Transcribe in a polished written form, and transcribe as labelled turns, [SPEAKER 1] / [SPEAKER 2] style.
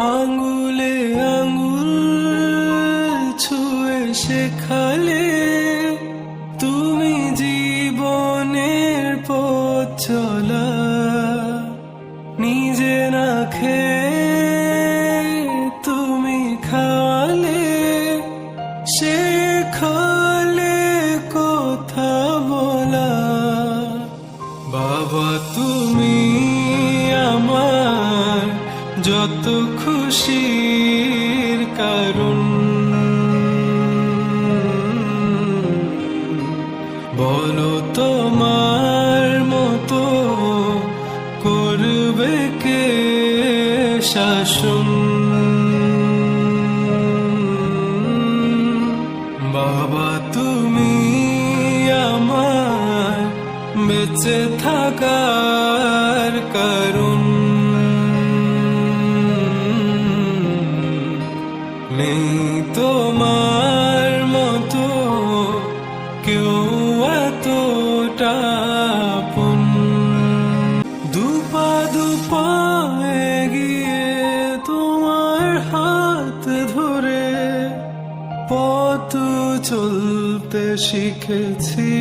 [SPEAKER 1] আঙ্গুলে আঙ্গুল ছুঁয়ে শেখালে তুমি জীবনের পথ চলা। নিজে না খেয়ে তুমি খাওয়ালে, শেখালে কথা বলা। বাবা তুমি আমার যত খুশির কারণ, বলো তোমার মতো করবে কে শাসন। বাবা তুমি আমার বেঁচে থাকার কারণ, নেই তোমার মতো কেউ এতটা আপন। দুপা দুপা এগিয়ে তোমার হাত ধরে পথ চলতে শিখেছি।